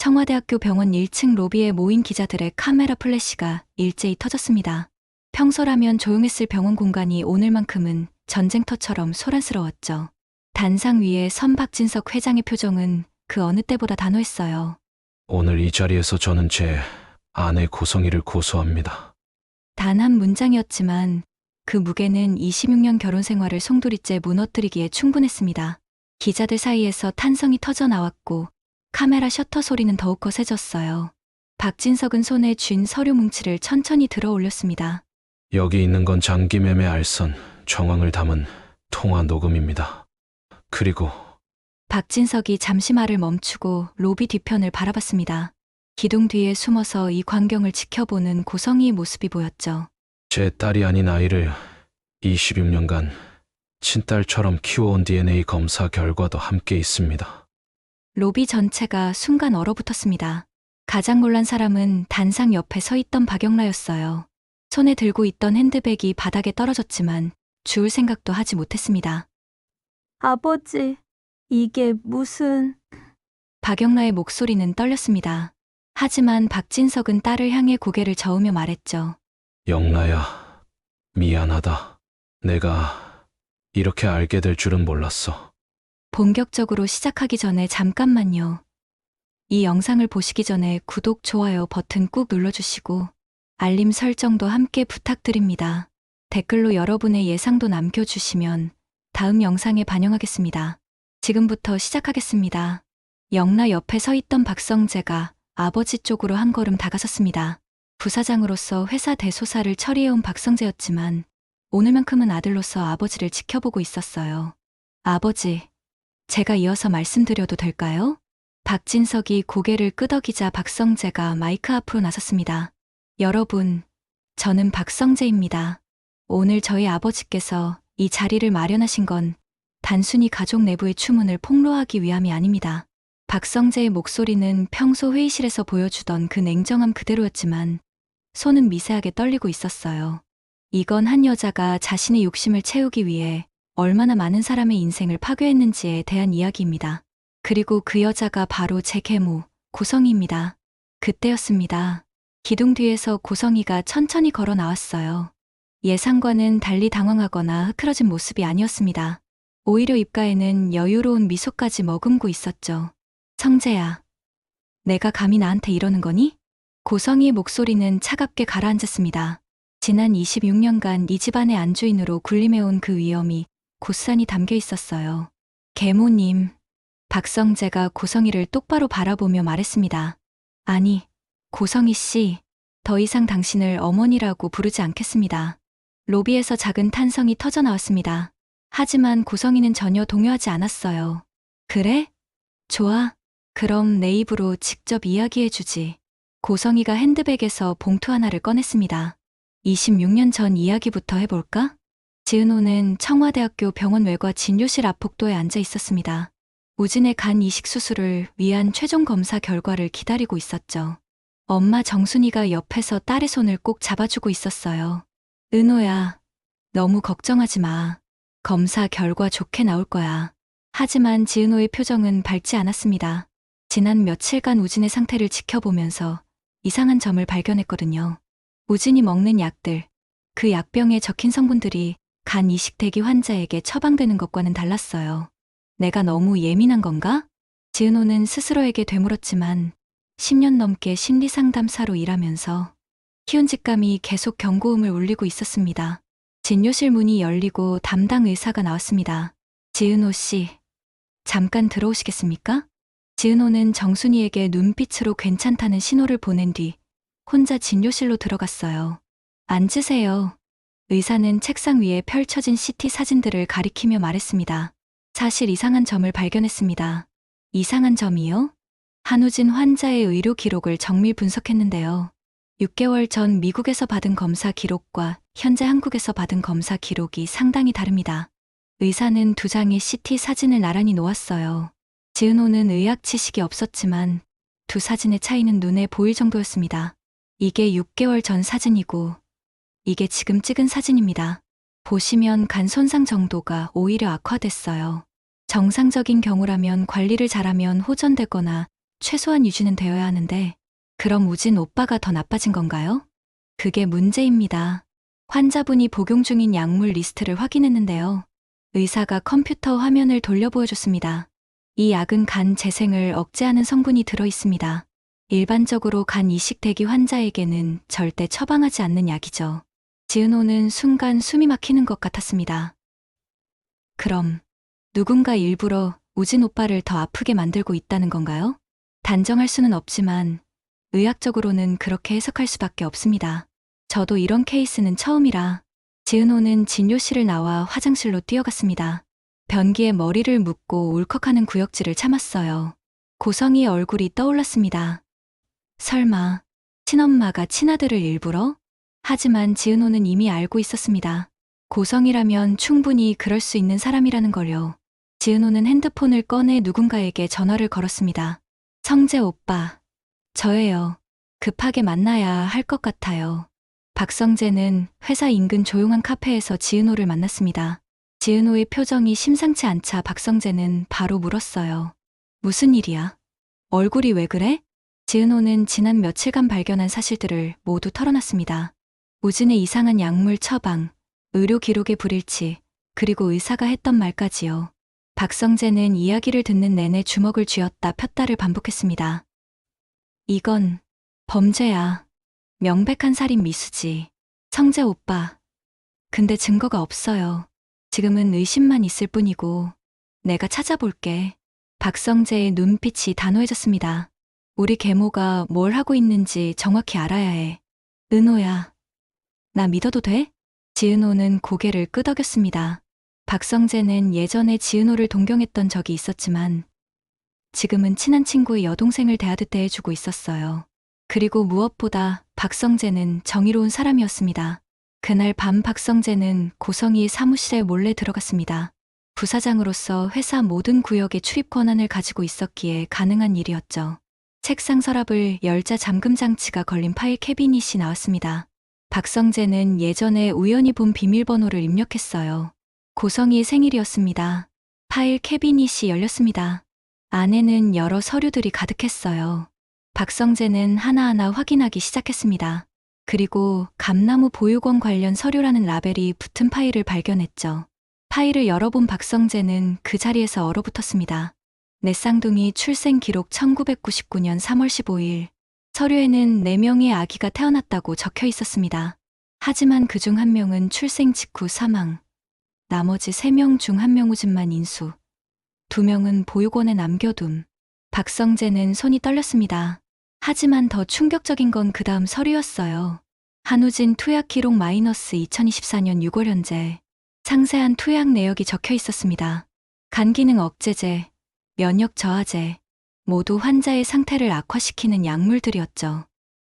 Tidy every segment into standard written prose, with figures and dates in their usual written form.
청와대학교 병원 1층 로비에 모인 기자들의 카메라 플래시가 일제히 터졌습니다. 평소라면 조용했을 병원 공간이 오늘만큼은 전쟁터처럼 소란스러웠죠. 단상 위에 선 박진석 회장의 표정은 그 어느 때보다 단호했어요. 오늘 이 자리에서 저는 제 아내 고성희를 고소합니다. 단 한 문장이었지만 그 무게는 26년 결혼 생활을 송두리째 무너뜨리기에 충분했습니다. 기자들 사이에서 탄성이 터져 나왔고 카메라 셔터 소리는 더욱 거세졌어요. 박진석은 손에 쥔 서류 뭉치를 천천히 들어 올렸습니다. 여기 있는 건 장기매매 알선, 정황을 담은 통화 녹음입니다. 그리고 박진석이 잠시 말을 멈추고 로비 뒤편을 바라봤습니다. 기둥 뒤에 숨어서 이 광경을 지켜보는 고성희의 모습이 보였죠. 제 딸이 아닌 아이를 26년간 친딸처럼 키워온 DNA 검사 결과도 함께 있습니다. 로비 전체가 순간 얼어붙었습니다. 가장 놀란 사람은 단상 옆에 서 있던 박영라였어요. 손에 들고 있던 핸드백이 바닥에 떨어졌지만 주울 생각도 하지 못했습니다. 아버지, 이게 무슨... 박영라의 목소리는 떨렸습니다. 하지만 박진석은 딸을 향해 고개를 저으며 말했죠. 영라야, 미안하다. 내가 이렇게 알게 될 줄은 몰랐어. 본격적으로 시작하기 전에 잠깐만요. 이 영상을 보시기 전에 구독, 좋아요 버튼 꾹 눌러주시고 알림 설정도 함께 부탁드립니다. 댓글로 여러분의 예상도 남겨주시면 다음 영상에 반영하겠습니다. 지금부터 시작하겠습니다. 영라 옆에 서 있던 박성재가 아버지 쪽으로 한 걸음 다가섰습니다. 부사장으로서 회사 대소사를 처리해온 박성재였지만 오늘만큼은 아들로서 아버지를 지켜보고 있었어요. 아버지, 제가 이어서 말씀드려도 될까요? 박진석이 고개를 끄덕이자 박성재가 마이크 앞으로 나섰습니다. 여러분, 저는 박성재입니다. 오늘 저희 아버지께서 이 자리를 마련하신 건 단순히 가족 내부의 추문을 폭로하기 위함이 아닙니다. 박성재의 목소리는 평소 회의실에서 보여주던 그 냉정함 그대로였지만 손은 미세하게 떨리고 있었어요. 이건 한 여자가 자신의 욕심을 채우기 위해 얼마나 많은 사람의 인생을 파괴했는지에 대한 이야기입니다. 그리고 그 여자가 바로 제 계모, 고성희입니다. 그때였습니다. 기둥 뒤에서 고성희가 천천히 걸어 나왔어요. 예상과는 달리 당황하거나 흐트러진 모습이 아니었습니다. 오히려 입가에는 여유로운 미소까지 머금고 있었죠. 성재야, 내가 감히 나한테 이러는 거니? 고성희의 목소리는 차갑게 가라앉았습니다. 지난 26년간 이 집안의 안주인으로 군림해온 그 위엄이 고스란히 담겨 있었어요. 계모님, 박성재가 고성희를 똑바로 바라보며 말했습니다. 아니, 고성희 씨, 더 이상 당신을 어머니라고 부르지 않겠습니다. 로비에서 작은 탄성이 터져 나왔습니다. 하지만 고성희는 전혀 동요하지 않았어요. 그래? 좋아. 그럼 내 입으로 직접 이야기해주지. 고성희가 핸드백에서 봉투 하나를 꺼냈습니다. 26년 전 이야기부터 해볼까? 지은호는 청와대학교 병원 외과 진료실 앞 복도에 앉아 있었습니다. 우진의 간 이식 수술을 위한 최종 검사 결과를 기다리고 있었죠. 엄마 정순이가 옆에서 딸의 손을 꼭 잡아주고 있었어요. 은호야, 너무 걱정하지 마. 검사 결과 좋게 나올 거야. 하지만 지은호의 표정은 밝지 않았습니다. 지난 며칠간 우진의 상태를 지켜보면서 이상한 점을 발견했거든요. 우진이 먹는 약들, 그 약병에 적힌 성분들이 간 이식 대기 환자에게 처방되는 것과는 달랐어요. 내가 너무 예민한 건가? 지은호는 스스로에게 되물었지만 10년 넘게 심리상담사로 일하면서 키운 직감이 계속 경고음을 울리고 있었습니다. 진료실 문이 열리고 담당 의사가 나왔습니다. 지은호 씨, 잠깐 들어오시겠습니까? 지은호는 정순이에게 눈빛으로 괜찮다는 신호를 보낸 뒤 혼자 진료실로 들어갔어요. 앉으세요. 의사는 책상 위에 펼쳐진 CT 사진들을 가리키며 말했습니다. 사실 이상한 점을 발견했습니다. 이상한 점이요? 한우진 환자의 의료 기록을 정밀 분석했는데요. 6개월 전 미국에서 받은 검사 기록과 현재 한국에서 받은 검사 기록이 상당히 다릅니다. 의사는 두 장의 CT 사진을 나란히 놓았어요. 지은호는 의학 지식이 없었지만 두 사진의 차이는 눈에 보일 정도였습니다. 이게 6개월 전 사진이고 이게 지금 찍은 사진입니다. 보시면 간 손상 정도가 오히려 악화됐어요. 정상적인 경우라면 관리를 잘하면 호전되거나 최소한 유지는 되어야 하는데, 그럼 우진 오빠가 더 나빠진 건가요? 그게 문제입니다. 환자분이 복용 중인 약물 리스트를 확인했는데요. 의사가 컴퓨터 화면을 돌려 보여줬습니다. 이 약은 간 재생을 억제하는 성분이 들어 있습니다. 일반적으로 간 이식 대기 환자에게는 절대 처방하지 않는 약이죠. 지은호는 순간 숨이 막히는 것 같았습니다. 그럼 누군가 일부러 우진 오빠를 더 아프게 만들고 있다는 건가요? 단정할 수는 없지만 의학적으로는 그렇게 해석할 수밖에 없습니다. 저도 이런 케이스는 처음이라. 지은호는 진료실을 나와 화장실로 뛰어갔습니다. 변기에 머리를 묶고 울컥하는 구역질을 참았어요. 고성이의 얼굴이 떠올랐습니다. 설마 친엄마가 친아들을 일부러? 하지만 지은호는 이미 알고 있었습니다. 고성이라면 충분히 그럴 수 있는 사람이라는 걸요. 지은호는 핸드폰을 꺼내 누군가에게 전화를 걸었습니다. 성재 오빠, 저예요. 급하게 만나야 할 것 같아요. 박성재는 회사 인근 조용한 카페에서 지은호를 만났습니다. 지은호의 표정이 심상치 않자 박성재는 바로 물었어요. 무슨 일이야? 얼굴이 왜 그래? 지은호는 지난 며칠간 발견한 사실들을 모두 털어놨습니다. 우진의 이상한 약물 처방, 의료 기록의 불일치, 그리고 의사가 했던 말까지요. 박성재는 이야기를 듣는 내내 주먹을 쥐었다 폈다를 반복했습니다. 이건 범죄야. 명백한 살인 미수지. 성재 오빠. 근데 증거가 없어요. 지금은 의심만 있을 뿐이고 내가 찾아볼게. 박성재의 눈빛이 단호해졌습니다. 우리 계모가 뭘 하고 있는지 정확히 알아야 해. 은호야. 나 믿어도 돼? 지은호는 고개를 끄덕였습니다. 박성재는 예전에 지은호를 동경했던 적이 있었지만 지금은 친한 친구의 여동생을 대하듯 대해주고 있었어요. 그리고 무엇보다 박성재는 정의로운 사람이었습니다. 그날 밤 박성재는 고성이의 사무실에 몰래 들어갔습니다. 부사장으로서 회사 모든 구역의 출입 권한을 가지고 있었기에 가능한 일이었죠. 책상 서랍을 열자 잠금 장치가 걸린 파일 캐비닛이 나왔습니다. 박성재는 예전에 우연히 본 비밀번호를 입력했어요. 고성이의 생일이었습니다. 파일 캐비닛이 열렸습니다. 안에는 여러 서류들이 가득했어요. 박성재는 하나하나 확인하기 시작했습니다. 그리고 감나무 보육원 관련 서류라는 라벨이 붙은 파일을 발견했죠. 파일을 열어본 박성재는 그 자리에서 얼어붙었습니다. 내 쌍둥이 출생 기록 1999년 3월 15일. 서류에는 4명의 아기가 태어났다고 적혀 있었습니다. 하지만 그중 1명은 출생 직후 사망. 나머지 3명 중 1명 우진만 인수. 2명은 보육원에 남겨둠. 박성재는 손이 떨렸습니다. 하지만 더 충격적인 건 그 다음 서류였어요. 한우진 투약 기록 마이너스 2024년 6월 현재. 상세한 투약 내역이 적혀 있었습니다. 간 기능 억제제, 면역 저하제, 모두 환자의 상태를 악화시키는 약물들이었죠.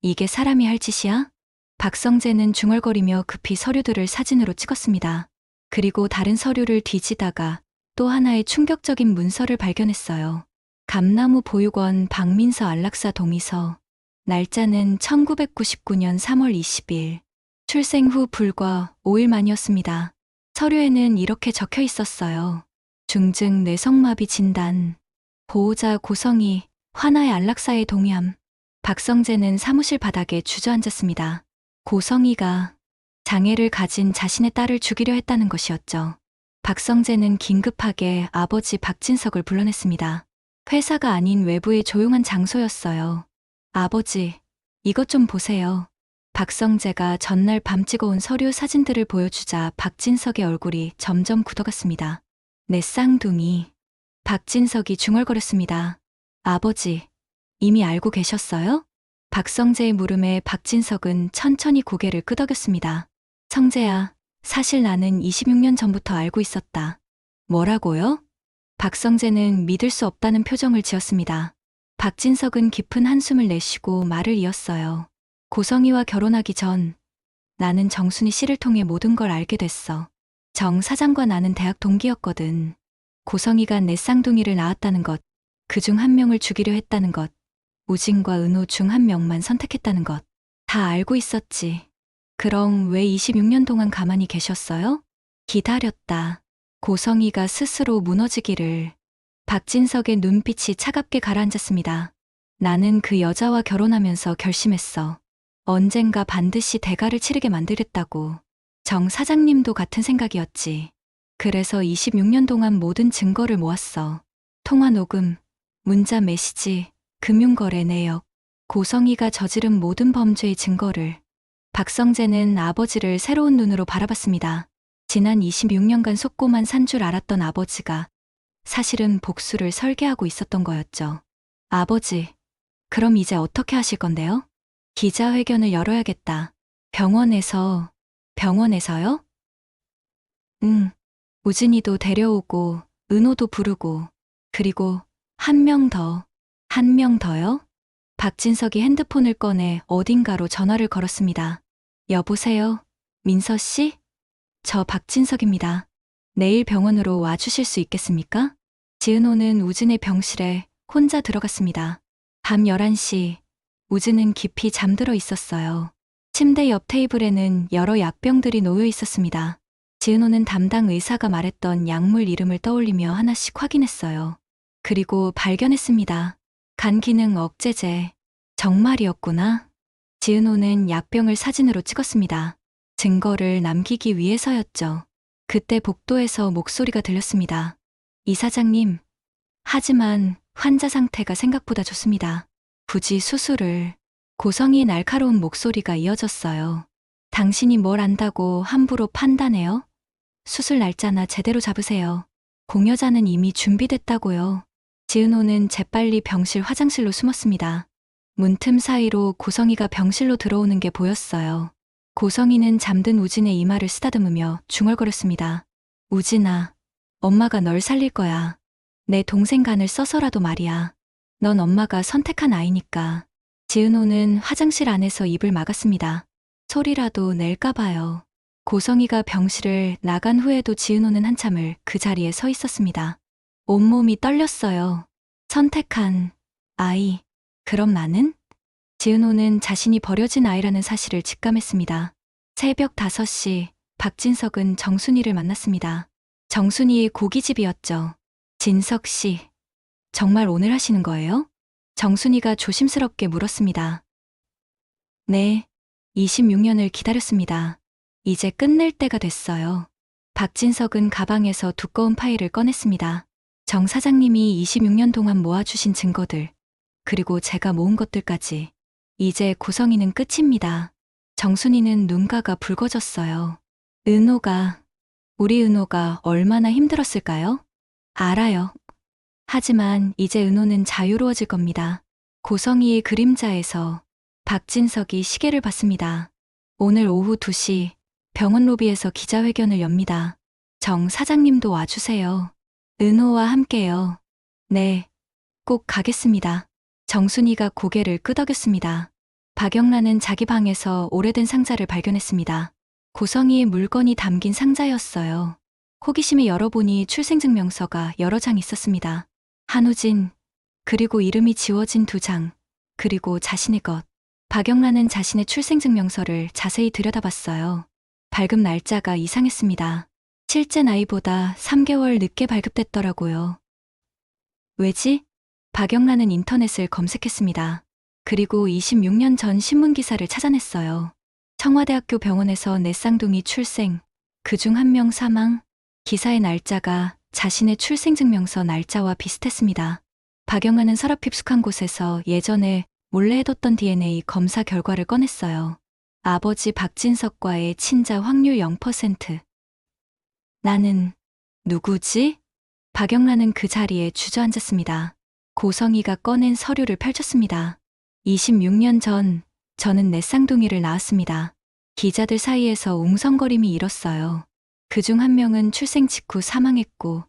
이게 사람이 할 짓이야? 박성재는 중얼거리며 급히 서류들을 사진으로 찍었습니다. 그리고 다른 서류를 뒤지다가 또 하나의 충격적인 문서를 발견했어요. 감나무 보육원 박민서 안락사 동의서. 날짜는 1999년 3월 20일. 출생 후 불과 5일 만이었습니다. 서류에는 이렇게 적혀 있었어요. 중증 뇌성마비 진단. 보호자 고성이 환아의 안락사에 동의함. 박성재는 사무실 바닥에 주저앉았습니다. 고성이가 장애를 가진 자신의 딸을 죽이려 했다는 것이었죠. 박성재는 긴급하게 아버지 박진석을 불러냈습니다. 회사가 아닌 외부의 조용한 장소였어요. 아버지, 이것 좀 보세요. 박성재가 전날 밤 찍어온 서류 사진들을 보여주자 박진석의 얼굴이 점점 굳어갔습니다. 내 쌍둥이. 박진석이 중얼거렸습니다. 아버지, 이미 알고 계셨어요? 박성재의 물음에 박진석은 천천히 고개를 끄덕였습니다. 성재야, 사실 나는 26년 전부터 알고 있었다. 뭐라고요? 박성재는 믿을 수 없다는 표정을 지었습니다. 박진석은 깊은 한숨을 내쉬고 말을 이었어요. 고성이와 결혼하기 전 나는 정순이 씨를 통해 모든 걸 알게 됐어. 정 사장과 나는 대학 동기였거든. 고성이가 내 쌍둥이를 낳았다는 것, 그중 1명을 죽이려 했다는 것, 우진과 은호 중 1명만 선택했다는 것, 다 알고 있었지. 그럼 왜 26년 동안 가만히 계셨어요? 기다렸다. 고성이가 스스로 무너지기를. 박진석의 눈빛이 차갑게 가라앉았습니다. 나는 그 여자와 결혼하면서 결심했어. 언젠가 반드시 대가를 치르게 만들겠다고. 정 사장님도 같은 생각이었지. 그래서 26년 동안 모든 증거를 모았어. 통화 녹음, 문자 메시지, 금융거래 내역, 고성이가 저지른 모든 범죄의 증거를. 박성재는 아버지를 새로운 눈으로 바라봤습니다. 지난 26년간 속고만 산 줄 알았던 아버지가 사실은 복수를 설계하고 있었던 거였죠. 아버지, 그럼 이제 어떻게 하실 건데요? 기자회견을 열어야겠다. 병원에서요? 응. 우진이도 데려오고, 은호도 부르고, 그리고 한 명 더요? 박진석이 핸드폰을 꺼내 어딘가로 전화를 걸었습니다. 여보세요? 민서 씨? 저 박진석입니다. 내일 병원으로 와주실 수 있겠습니까? 지은호는 우진의 병실에 혼자 들어갔습니다. 밤 11시, 우진은 깊이 잠들어 있었어요. 침대 옆 테이블에는 여러 약병들이 놓여 있었습니다. 지은호는 담당 의사가 말했던 약물 이름을 떠올리며 하나씩 확인했어요. 그리고 발견했습니다. 간 기능 억제제. 정말이었구나. 지은호는 약병을 사진으로 찍었습니다. 증거를 남기기 위해서였죠. 그때 복도에서 목소리가 들렸습니다. 이사장님, 하지만 환자 상태가 생각보다 좋습니다. 굳이 수술을. 고성이의 날카로운 목소리가 이어졌어요. 당신이 뭘 안다고 함부로 판단해요? 수술 날짜나 제대로 잡으세요. 공여자는 이미 준비됐다고요. 지은호는 재빨리 병실 화장실로 숨었습니다. 문틈 사이로 고성이가 병실로 들어오는 게 보였어요. 고성이는 잠든 우진의 이마를 쓰다듬으며 중얼거렸습니다. 우진아, 엄마가 널 살릴 거야. 내 동생 간을 써서라도 말이야. 넌 엄마가 선택한 아이니까. 지은호는 화장실 안에서 입을 막았습니다. 소리라도 낼까 봐요. 고성이가 병실을 나간 후에도 지은호는 한참을 그 자리에 서 있었습니다. 온몸이 떨렸어요. 선택한 아이. 그럼 나는? 지은호는 자신이 버려진 아이라는 사실을 직감했습니다. 새벽 5시, 박진석은 정순이를 만났습니다. 정순이의 고깃집이었죠. 진석 씨, 정말 오늘 하시는 거예요? 정순이가 조심스럽게 물었습니다. 네, 26년을 기다렸습니다. 이제 끝낼 때가 됐어요. 박진석은 가방에서 두꺼운 파일을 꺼냈습니다. 정 사장님이 26년 동안 모아주신 증거들, 그리고 제가 모은 것들까지. 이제 고성이는 끝입니다. 정순이는 눈가가 붉어졌어요. 우리 은호가 얼마나 힘들었을까요? 알아요. 하지만 이제 은호는 자유로워질 겁니다. 고성이의 그림자에서 박진석이 시계를 봤습니다. 오늘 오후 2시 병원 로비에서 기자회견을 엽니다. 정 사장님도 와주세요. 은호와 함께요. 네, 꼭 가겠습니다. 정순이가 고개를 끄덕였습니다. 박영란은 자기 방에서 오래된 상자를 발견했습니다. 고성이의 물건이 담긴 상자였어요. 호기심에 열어보니 출생증명서가 여러 장 있었습니다. 한우진, 그리고 이름이 지워진 2장, 그리고 자신의 것. 박영란은 자신의 출생증명서를 자세히 들여다봤어요. 발급 날짜가 이상했습니다. 실제 나이보다 3개월 늦게 발급됐더라고요. 왜지? 박영란은 인터넷을 검색했습니다. 그리고 26년 전 신문기사를 찾아냈어요. 청와대학교 병원에서 4쌍둥이 출생, 그중 1명 사망. 기사의 날짜가 자신의 출생증명서 날짜와 비슷했습니다. 박영란은 서랍 깊숙한 곳에서 예전에 몰래 해뒀던 DNA 검사 결과를 꺼냈어요. 아버지 박진석과의 친자 확률 0%. 나는 누구지? 박영란은 그 자리에 주저앉았습니다. 고성이가 꺼낸 서류를 펼쳤습니다. 26년 전 저는 4쌍둥이를 낳았습니다. 기자들 사이에서 웅성거림이 일었어요. 그중 1명은 출생 직후 사망했고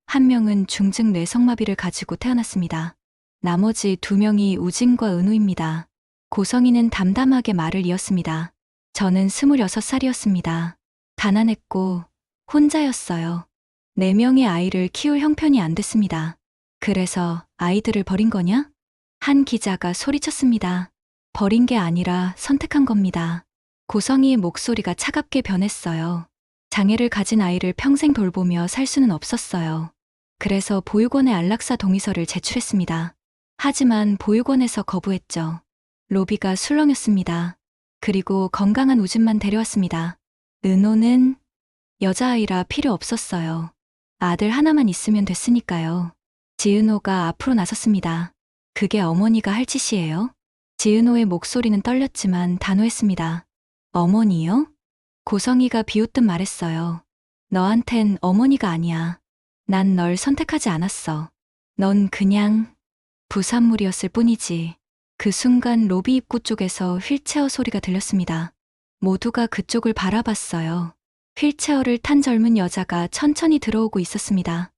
1명은 중증 뇌성마비를 가지고 태어났습니다. 나머지 2명이 우진과 은우입니다. 고성이는 담담하게 말을 이었습니다. 저는 26살이었습니다. 가난했고 혼자였어요. 4명의 아이를 키울 형편이 안 됐습니다. 그래서 아이들을 버린 거냐? 한 기자가 소리쳤습니다. 버린 게 아니라 선택한 겁니다. 고성이의 목소리가 차갑게 변했어요. 장애를 가진 아이를 평생 돌보며 살 수는 없었어요. 그래서 보육원에 안락사 동의서를 제출했습니다. 하지만 보육원에서 거부했죠. 로비가 술렁였습니다. 그리고 건강한 우진만 데려왔습니다. 은호는 여자아이라 필요 없었어요. 아들 하나만 있으면 됐으니까요. 지은호가 앞으로 나섰습니다. 그게 어머니가 할 짓이에요? 지은호의 목소리는 떨렸지만 단호했습니다. 어머니요? 고성이가 비웃듯 말했어요. 너한텐 어머니가 아니야. 난 널 선택하지 않았어. 넌 그냥 부산물이었을 뿐이지. 그 순간 로비 입구 쪽에서 휠체어 소리가 들렸습니다. 모두가 그쪽을 바라봤어요. 휠체어를 탄 젊은 여자가 천천히 들어오고 있었습니다.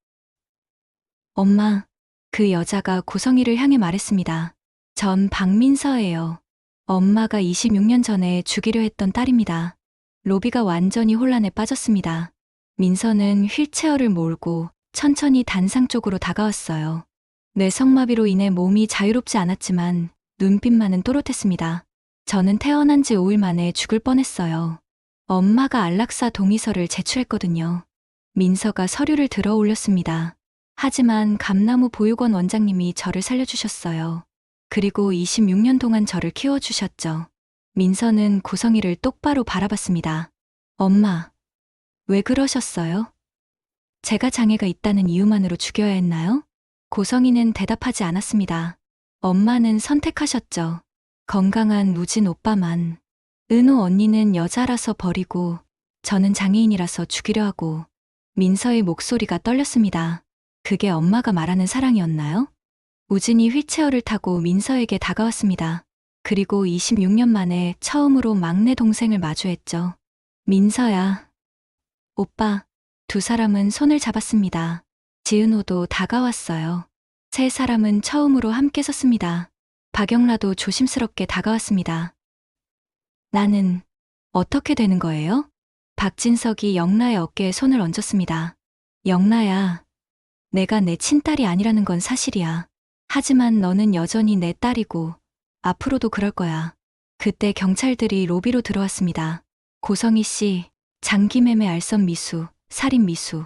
엄마, 그 여자가 고성이를 향해 말했습니다. 전 박민서예요. 엄마가 26년 전에 죽이려 했던 딸입니다. 로비가 완전히 혼란에 빠졌습니다. 민서는 휠체어를 몰고 천천히 단상 쪽으로 다가왔어요. 뇌성마비로 인해 몸이 자유롭지 않았지만 눈빛만은 또렷했습니다. 저는 태어난 지 5일 만에 죽을 뻔했어요. 엄마가 안락사 동의서를 제출했거든요. 민서가 서류를 들어 올렸습니다. 하지만 감나무 보육원 원장님이 저를 살려주셨어요. 그리고 26년 동안 저를 키워주셨죠. 민서는 고성이를 똑바로 바라봤습니다. 엄마, 왜 그러셨어요? 제가 장애가 있다는 이유만으로 죽여야 했나요? 고성이는 대답하지 않았습니다. 엄마는 선택하셨죠. 건강한 우진 오빠만. 은호 언니는 여자라서 버리고 저는 장애인이라서 죽이려 하고. 민서의 목소리가 떨렸습니다. 그게 엄마가 말하는 사랑이었나요? 우진이 휠체어를 타고 민서에게 다가왔습니다. 그리고 26년 만에 처음으로 막내 동생을 마주했죠. 민서야. 오빠. 두 사람은 손을 잡았습니다. 지은호도 다가왔어요. 세 사람은 처음으로 함께 섰습니다. 박영라도 조심스럽게 다가왔습니다. 나는 어떻게 되는 거예요? 박진석이 영라의 어깨에 손을 얹었습니다. 영라야, 내가 내 친딸이 아니라는 건 사실이야. 하지만 너는 여전히 내 딸이고 앞으로도 그럴 거야. 그때 경찰들이 로비로 들어왔습니다. 고성희 씨, 장기매매 알선 미수, 살인 미수,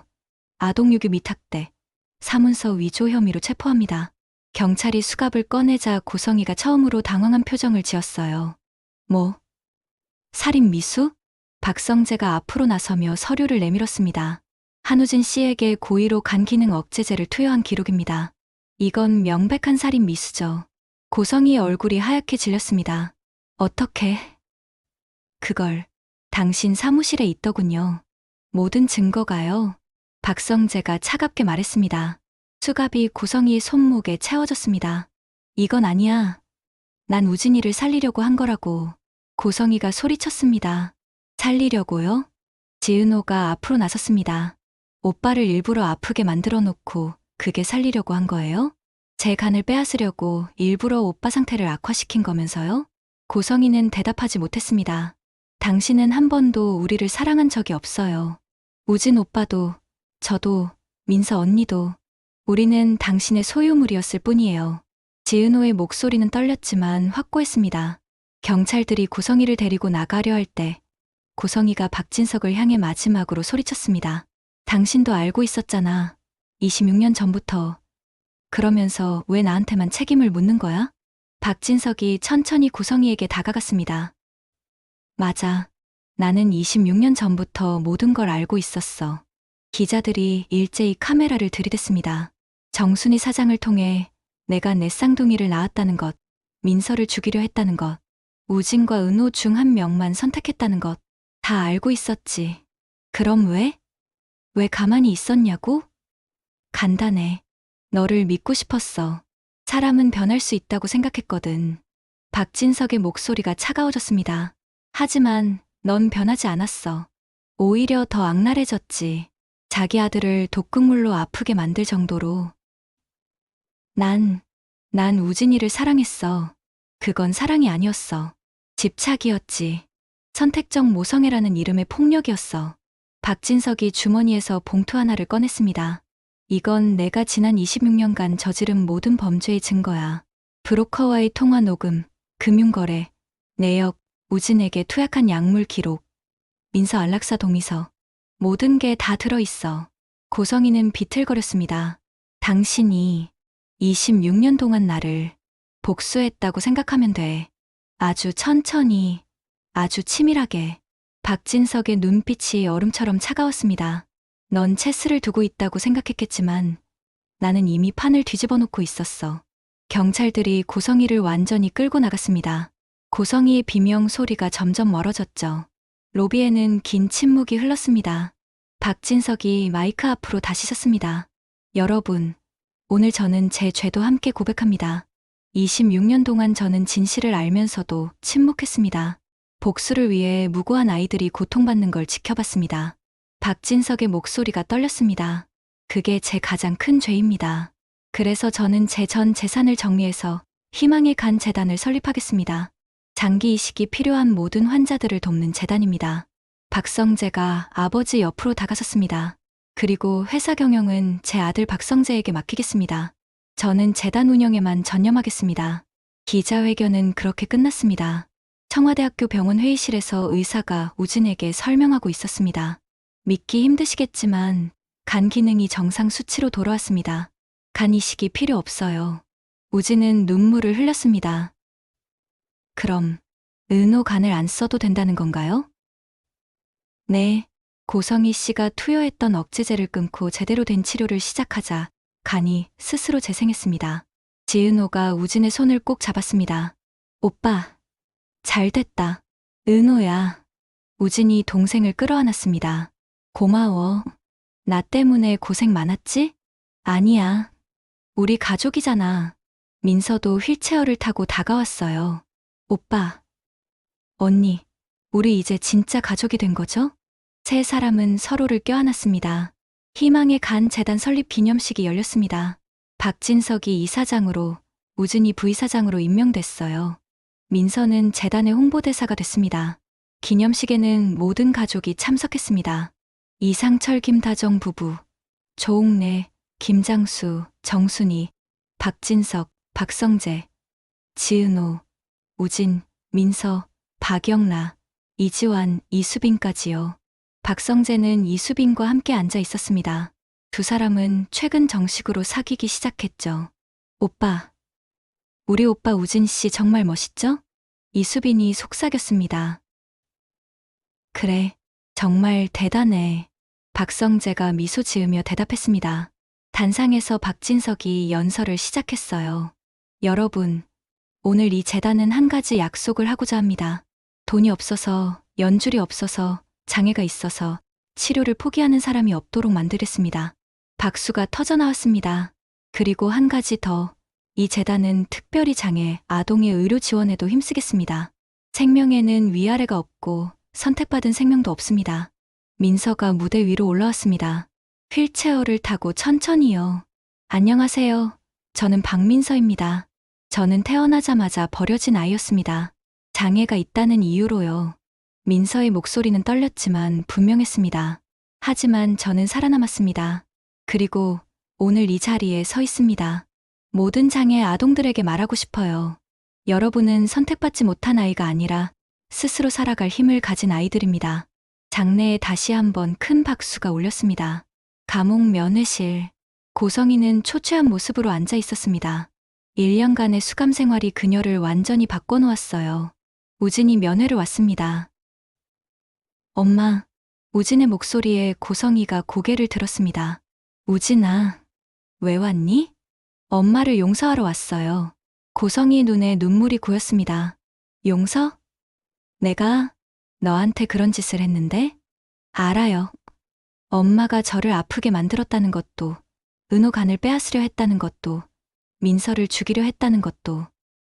아동유기 미탁대, 사문서 위조 혐의로 체포합니다. 경찰이 수갑을 꺼내자 고성희가 처음으로 당황한 표정을 지었어요. 뭐? 살인 미수? 박성재가 앞으로 나서며 서류를 내밀었습니다. 한우진 씨에게 고의로 간기능 억제제를 투여한 기록입니다. 이건 명백한 살인 미수죠. 고성희의 얼굴이 하얗게 질렸습니다. 어떻게? 그걸 당신 사무실에 있더군요. 모든 증거가요. 박성재가 차갑게 말했습니다. 수갑이 고성희의 손목에 채워졌습니다. 이건 아니야. 난 우진이를 살리려고 한 거라고. 고성희가 소리쳤습니다. 살리려고요? 지은호가 앞으로 나섰습니다. 오빠를 일부러 아프게 만들어 놓고 그게 살리려고 한 거예요? 제 간을 빼앗으려고 일부러 오빠 상태를 악화시킨 거면서요? 고성희는 대답하지 못했습니다. 당신은 한 번도 우리를 사랑한 적이 없어요. 우진 오빠도, 저도, 민서 언니도, 우리는 당신의 소유물이었을 뿐이에요. 지은호의 목소리는 떨렸지만 확고했습니다. 경찰들이 고성희를 데리고 나가려 할 때 고성희가 박진석을 향해 마지막으로 소리쳤습니다. 당신도 알고 있었잖아. 26년 전부터. 그러면서 왜 나한테만 책임을 묻는 거야? 박진석이 천천히 고성희에게 다가갔습니다. 맞아. 나는 26년 전부터 모든 걸 알고 있었어. 기자들이 일제히 카메라를 들이댔습니다. 정순이 사장을 통해 내가 내 쌍둥이를 낳았다는 것, 민서를 죽이려 했다는 것, 우진과 은호 중 한 명만 선택했다는 것, 다 알고 있었지. 그럼 왜? 왜 가만히 있었냐고? 간단해. 너를 믿고 싶었어. 사람은 변할 수 있다고 생각했거든. 박진석의 목소리가 차가워졌습니다. 하지만 넌 변하지 않았어. 오히려 더 악랄해졌지. 자기 아들을 독극물로 아프게 만들 정도로. 난 우진이를 사랑했어. 그건 사랑이 아니었어. 집착이었지. 선택적 모성애라는 이름의 폭력이었어. 박진석이 주머니에서 봉투 하나를 꺼냈습니다. 이건 내가 지난 26년간 저지른 모든 범죄의 증거야. 브로커와의 통화 녹음, 금융거래, 내역, 우진에게 투약한 약물 기록, 민서 안락사 동의서, 모든 게 다 들어있어. 고성희는 비틀거렸습니다. 당신이 26년 동안 나를 복수했다고 생각하면 돼. 아주 천천히, 아주 치밀하게. 박진석의 눈빛이 얼음처럼 차가웠습니다. 넌 체스를 두고 있다고 생각했겠지만 나는 이미 판을 뒤집어 놓고 있었어. 경찰들이 고성이를 완전히 끌고 나갔습니다. 고성이의 비명 소리가 점점 멀어졌죠. 로비에는 긴 침묵이 흘렀습니다. 박진석이 마이크 앞으로 다시 섰습니다. 여러분, 오늘 저는 제 죄도 함께 고백합니다. 26년 동안 저는 진실을 알면서도 침묵했습니다. 복수를 위해 무고한 아이들이 고통받는 걸 지켜봤습니다. 박진석의 목소리가 떨렸습니다. 그게 제 가장 큰 죄입니다. 그래서 저는 제 전 재산을 정리해서 희망의 간 재단을 설립하겠습니다. 장기 이식이 필요한 모든 환자들을 돕는 재단입니다. 박성재가 아버지 옆으로 다가섰습니다. 그리고 회사 경영은 제 아들 박성재에게 맡기겠습니다. 저는 재단 운영에만 전념하겠습니다. 기자회견은 그렇게 끝났습니다. 청와대학교 병원 회의실에서 의사가 우진에게 설명하고 있었습니다. 믿기 힘드시겠지만 간 기능이 정상 수치로 돌아왔습니다. 간 이식이 필요 없어요. 우진은 눈물을 흘렸습니다. 그럼 은호 간을 안 써도 된다는 건가요? 네. 고성희 씨가 투여했던 억제제를 끊고 제대로 된 치료를 시작하자 간이 스스로 재생했습니다. 지은호가 우진의 손을 꼭 잡았습니다. 오빠, 잘 됐다. 은호야. 우진이 동생을 끌어안았습니다. 고마워. 나 때문에 고생 많았지? 아니야. 우리 가족이잖아. 민서도 휠체어를 타고 다가왔어요. 오빠, 언니, 우리 이제 진짜 가족이 된 거죠? 세 사람은 서로를 껴안았습니다. 희망의 간 재단 설립 기념식이 열렸습니다. 박진석이 이사장으로, 우진이 부이사장으로 임명됐어요. 민서는 재단의 홍보대사가 됐습니다. 기념식에는 모든 가족이 참석했습니다. 이상철 김다정 부부, 조옥래, 김장수, 정순이, 박진석, 박성재, 지은호, 우진, 민서, 박영라, 이지환, 이수빈까지요. 박성재는 이수빈과 함께 앉아 있었습니다. 두 사람은 최근 정식으로 사귀기 시작했죠. 오빠, 우리 오빠 우진 씨 정말 멋있죠? 이수빈이 속삭였습니다. 그래, 정말 대단해. 박성재가 미소 지으며 대답했습니다. 단상에서 박진석이 연설을 시작했어요. 여러분, 오늘 이 재단은 한 가지 약속을 하고자 합니다. 돈이 없어서, 연줄이 없어서, 장애가 있어서 치료를 포기하는 사람이 없도록 만들겠습니다. 박수가 터져나왔습니다. 그리고 한 가지 더, 이 재단은 특별히 장애, 아동의 의료 지원에도 힘쓰겠습니다. 생명에는 위아래가 없고 선택받은 생명도 없습니다. 민서가 무대 위로 올라왔습니다. 휠체어를 타고 천천히요. 안녕하세요. 저는 박민서입니다. 저는 태어나자마자 버려진 아이였습니다. 장애가 있다는 이유로요. 민서의 목소리는 떨렸지만 분명했습니다. 하지만 저는 살아남았습니다. 그리고 오늘 이 자리에 서 있습니다. 모든 장애 아동들에게 말하고 싶어요. 여러분은 선택받지 못한 아이가 아니라 스스로 살아갈 힘을 가진 아이들입니다. 장내에 다시 한번 큰 박수가 울렸습니다. 감옥 면회실. 고성이는 초췌한 모습으로 앉아 있었습니다. 1년간의 수감 생활이 그녀를 완전히 바꿔놓았어요. 우진이 면회를 왔습니다. 엄마, 우진의 목소리에 고성이가 고개를 들었습니다. 우진아, 왜 왔니? 엄마를 용서하러 왔어요. 고성이의 눈에 눈물이 고였습니다. 용서? 내가 너한테 그런 짓을 했는데? 알아요. 엄마가 저를 아프게 만들었다는 것도, 은호 간을 빼앗으려 했다는 것도, 민서를 죽이려 했다는 것도.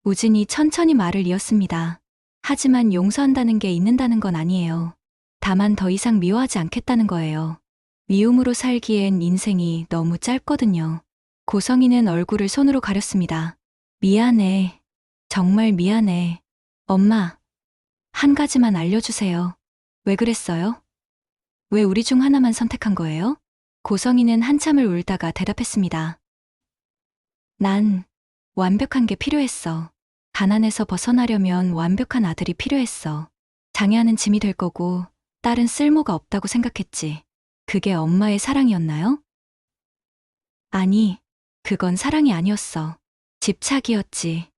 우진이 천천히 말을 이었습니다. 하지만 용서한다는 게 있는다는 건 아니에요. 다만 더 이상 미워하지 않겠다는 거예요. 미움으로 살기엔 인생이 너무 짧거든요. 고성이는 얼굴을 손으로 가렸습니다. 미안해. 정말 미안해. 엄마, 한 가지만 알려주세요. 왜 그랬어요? 왜 우리 중 하나만 선택한 거예요? 고성이는 한참을 울다가 대답했습니다. 난 완벽한 게 필요했어. 가난에서 벗어나려면 완벽한 아들이 필요했어. 장애하는 짐이 될 거고 딸은 쓸모가 없다고 생각했지. 그게 엄마의 사랑이었나요? 아니, 그건 사랑이 아니었어. 집착이었지.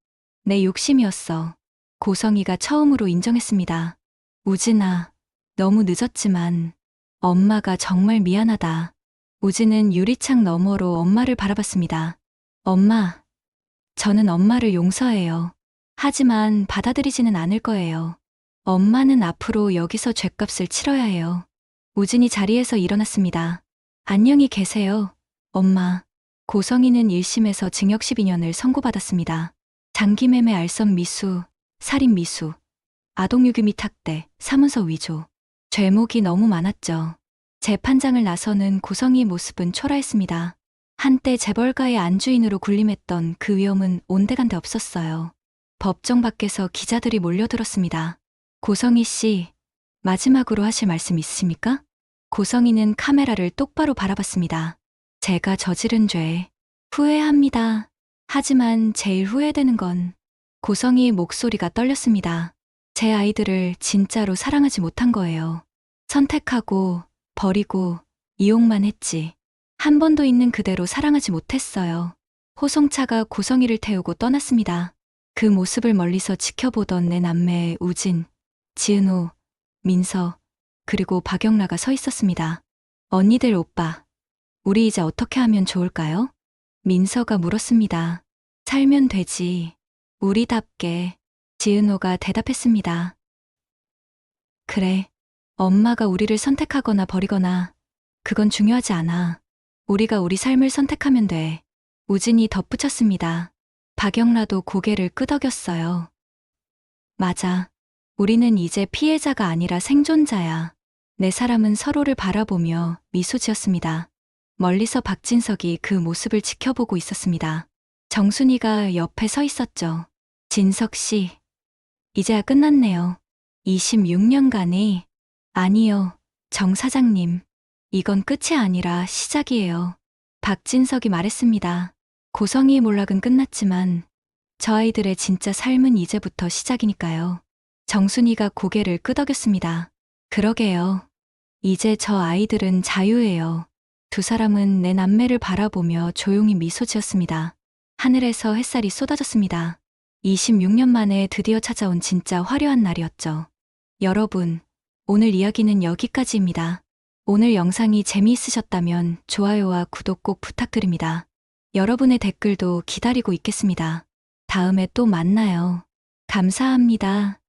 내 욕심이었어. 고성이가 처음으로 인정했습니다. 우진아, 너무 늦었지만 엄마가 정말 미안하다. 우진은 유리창 너머로 엄마를 바라봤습니다. 엄마, 저는 엄마를 용서해요. 하지만 받아들이지는 않을 거예요. 엄마는 앞으로 여기서 죗값을 치러야 해요. 우진이 자리에서 일어났습니다. 안녕히 계세요, 엄마. 고성이는 1심에서 징역 12년을 선고받았습니다. 장기매매 알선 미수, 살인 미수, 아동유기 및 학대, 사문서 위조. 죄목이 너무 많았죠. 재판장을 나서는 고성이의 모습은 초라했습니다. 한때 재벌가의 안주인으로 군림했던 그 위엄은 온데간데 없었어요. 법정 밖에서 기자들이 몰려들었습니다. 고성희 씨, 마지막으로 하실 말씀 있으십니까? 고성희는 카메라를 똑바로 바라봤습니다. 제가 저지른 죄, 후회합니다. 하지만 제일 후회되는 건 고성희의 목소리가 떨렸습니다. 제 아이들을 진짜로 사랑하지 못한 거예요. 선택하고, 버리고, 이용만 했지. 한 번도 있는 그대로 사랑하지 못했어요. 호송차가 고성희를 태우고 떠났습니다. 그 모습을 멀리서 지켜보던 내 남매 우진, 지은호, 민서, 그리고 박영라가 서 있었습니다. 언니들 오빠, 우리 이제 어떻게 하면 좋을까요? 민서가 물었습니다. 살면 되지. 우리답게. 지은호가 대답했습니다. 그래. 엄마가 우리를 선택하거나 버리거나 그건 중요하지 않아. 우리가 우리 삶을 선택하면 돼. 우진이 덧붙였습니다. 박영라도 고개를 끄덕였어요. 맞아. 우리는 이제 피해자가 아니라 생존자야. 네 사람은 서로를 바라보며 미소 지었습니다. 멀리서 박진석이 그 모습을 지켜보고 있었습니다. 정순이가 옆에 서 있었죠. 진석 씨, 이제야 끝났네요. 26년간이 아니요, 정 사장님. 이건 끝이 아니라 시작이에요. 박진석이 말했습니다. 고성희의 몰락은 끝났지만 저 아이들의 진짜 삶은 이제부터 시작이니까요. 정순이가 고개를 끄덕였습니다. 그러게요. 이제 저 아이들은 자유예요. 두 사람은 내 남매를 바라보며 조용히 미소 지었습니다. 하늘에서 햇살이 쏟아졌습니다. 26년 만에 드디어 찾아온 진짜 화려한 날이었죠. 여러분, 오늘 이야기는 여기까지입니다. 오늘 영상이 재미있으셨다면 좋아요와 구독 꼭 부탁드립니다. 여러분의 댓글도 기다리고 있겠습니다. 다음에 또 만나요. 감사합니다.